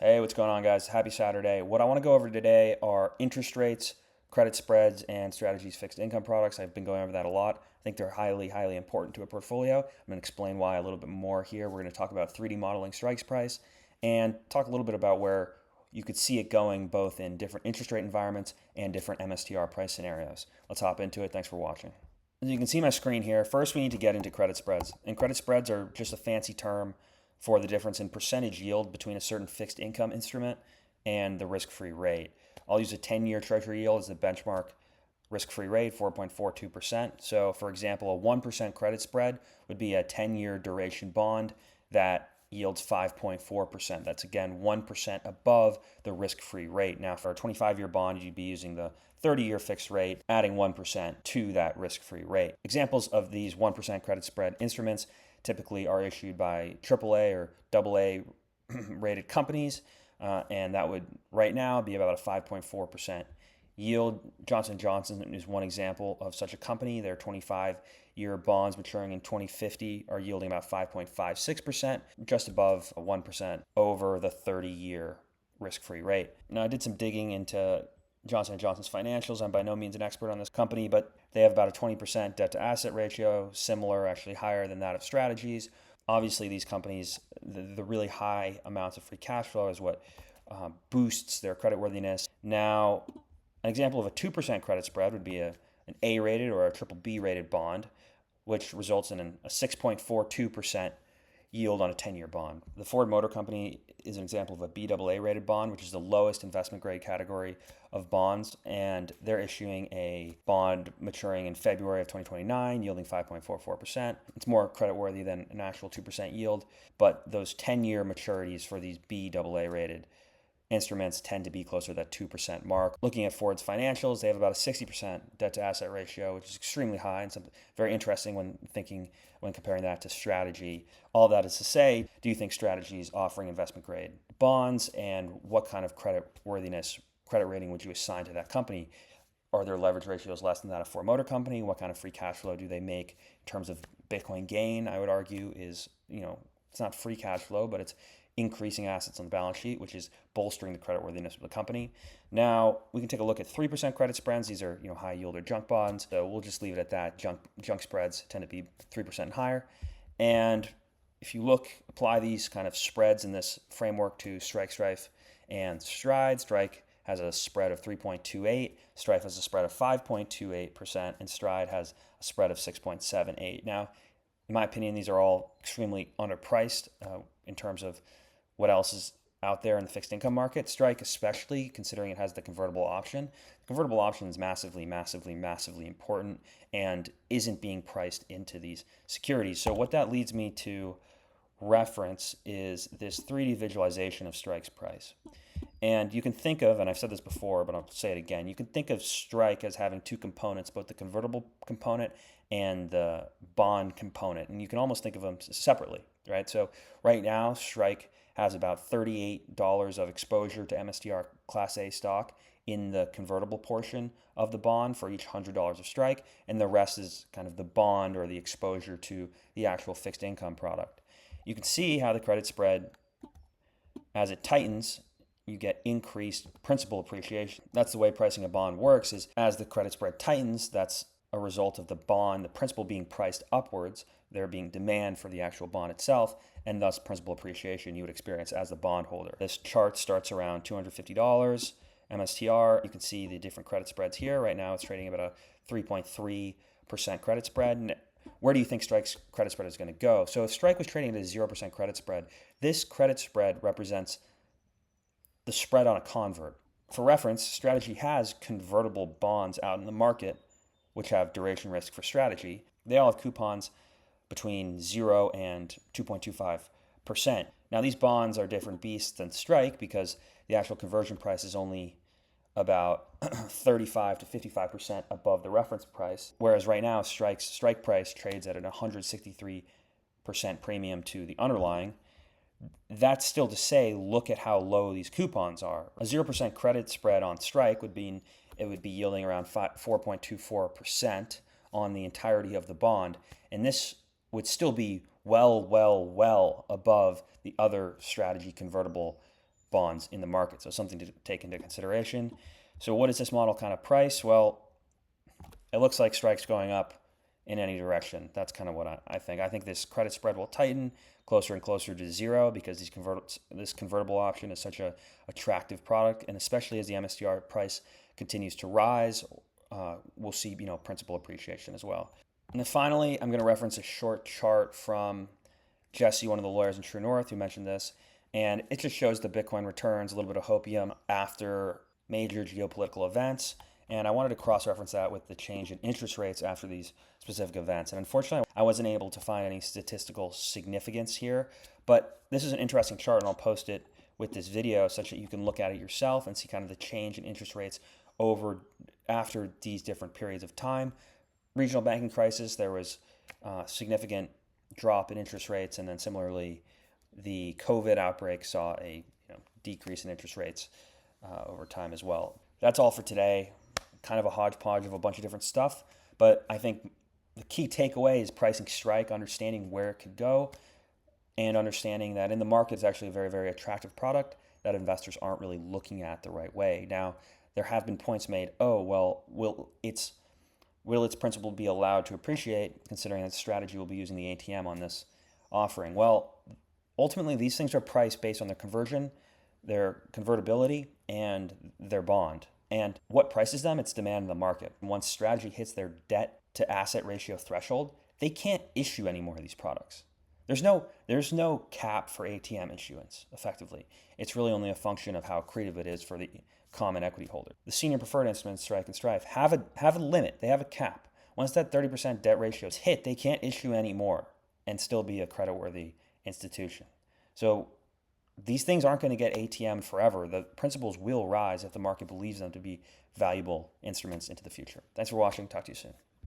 Hey, what's going on, guys? Happy Saturday. What I want to go over today are interest rates, credit spreads, and strategies fixed income products. I've been going over that a lot. I think they're highly, highly important to a portfolio. I'm going to explain why a little bit more here. We're going to talk about 3D modeling strikes price and talk a little bit about where you could see it going both in different interest rate environments and different MSTR price scenarios. Let's hop into it. Thanks for watching. As you can see my screen here, first we need to get into credit spreads. And credit spreads are just a fancy term for the difference in percentage yield between a certain fixed income instrument and the risk-free rate. I'll use a 10-year treasury yield as the benchmark risk-free rate, 4.42%. So for example, a 1% credit spread would be a 10-year duration bond that yields 5.4%. That's again 1% above the risk-free rate. Now for a 25-year bond, you'd be using the 30-year fixed rate, adding 1% to that risk-free rate. Examples of these 1% credit spread instruments typically are issued by AAA or AA rated companies, and that would right now be about a 5.4% yield. Johnson & Johnson is one example of such a company. Their 25-year bonds maturing in 2050 are yielding about 5.56%, just above 1% over the 30-year risk-free rate. Now, I did some digging into Johnson & Johnson's financials. I'm by no means an expert on this company, but they have about a 20% debt-to-asset ratio, similar, actually higher than that of strategies. Obviously, these companies, the really high amounts of free cash flow is what boosts their creditworthiness. Now, an example of a 2% credit spread would be an A-rated or a triple B-rated bond, which results in a 6.42% yield on a 10-year bond. The Ford Motor Company is an example of a BAA-rated bond, which is the lowest investment grade category of bonds, and they're issuing a bond maturing in February of 2029, yielding 5.44%. It's more creditworthy than an actual 2% yield, but those 10-year maturities for these BAA-rated instruments tend to be closer to that 2% mark. Looking at Ford's financials, they have about a 60% debt-to-asset ratio, which is extremely high and something very interesting when comparing that to strategy. All that is to say, do you think strategy is offering investment-grade bonds, and what kind of credit rating would you assign to that company? Are their leverage ratios less than that of Ford Motor Company? What kind of free cash flow do they make in terms of Bitcoin gain? I would argue is, it's not free cash flow, but it's increasing assets on the balance sheet, which is bolstering the creditworthiness of the company. Now, we can take a look at 3% credit spreads. These are high yield or junk bonds, so we'll just leave it at that. Junk spreads tend to be 3% and higher. And if you apply these kind of spreads in this framework to Strike, STRF, and Stride, Strike has a spread of 3.28, Strife has a spread of 5.28%, and Stride has a spread of 6.78. Now, in my opinion, these are all extremely underpriced in terms of what else is out there in the fixed income market. Strike, especially considering it has the convertible option. The convertible option is massively, massively, massively important and isn't being priced into these securities. So what that leads me to reference is this 3D visualization of Strike's price. And you can think of, and I've said this before, but I'll say it again, you can think of Strike as having two components, both the convertible component and the bond component. And you can almost think of them separately, right? So right now, Strike has about $38 of exposure to MSTR Class A stock in the convertible portion of the bond for each $100 of Strike, and the rest is kind of the bond or the exposure to the actual fixed income product. You can see how the credit spread, as it tightens, you get increased principal appreciation. That's the way pricing a bond works, is as the credit spread tightens, that's a result of the bond, the principal being priced upwards, there being demand for the actual bond itself, and thus principal appreciation you would experience as the bondholder. This chart starts around $250 MSTR. You can see the different credit spreads here. Right now it's trading about a 3.3% credit spread. And where do you think Strike's credit spread is going to go? So if Strike was trading at a 0% credit spread, this credit spread represents the spread on a convert. For reference, Strategy has convertible bonds out in the market which have duration risk for Strategy. They all have coupons between 0 and 2.25%. Now, these bonds are different beasts than Strike because the actual conversion price is only about 35 to 55% above the reference price, whereas right now Strike's strike price trades at an 163% premium to the underlying. That's still to say, look at how low these coupons are. A 0% credit spread on Strike would be yielding around 4.24% on the entirety of the bond, and this would still be well above the other Strategy convertible bonds in the market. So something to take into consideration. So what is this model kind of price? Well, it looks like strikes going up in any direction. That's kind of what I think. I think this credit spread will tighten closer and closer to zero because this convertible option is such a attractive product, and especially as the MSTR price continues to rise, we'll see principal appreciation as well. And then finally, I'm going to reference a short chart from Jesse, one of the lawyers in True North, who mentioned this, and it just shows the Bitcoin returns, a little bit of hopium after major geopolitical events. And I wanted to cross-reference that with the change in interest rates after these specific events. And unfortunately, I wasn't able to find any statistical significance here. But this is an interesting chart, and I'll post it with this video such that you can look at it yourself and see kind of the change in interest rates after these different periods of time. Regional banking crisis, there was a significant drop in interest rates, and then similarly, the COVID outbreak saw a decrease in interest rates over time as well. That's all for today. Kind of a hodgepodge of a bunch of different stuff, but I think the key takeaway is pricing strike, understanding where it could go, and understanding that in the market it's actually a very, very attractive product that investors aren't really looking at the right way. Now, there have been points made, will its principal be allowed to appreciate, considering that strategy will be using the ATM on this offering? Well, ultimately, these things are priced based on their conversion, their convertibility, and their bond. And what prices them? It's demand in the market. Once strategy hits their debt to asset ratio threshold, they can't issue any more of these products. There's no cap for ATM issuance, effectively. It's really only a function of how accretive it is for the common equity holder. The senior preferred instruments, Strike and Strife, have a limit. They have a cap. Once that 30% debt ratio is hit, they can't issue any more and still be a creditworthy institution. So these things aren't going to get ATM'd forever. The principals will rise if the market believes them to be valuable instruments into the future. Thanks for watching. Talk to you soon.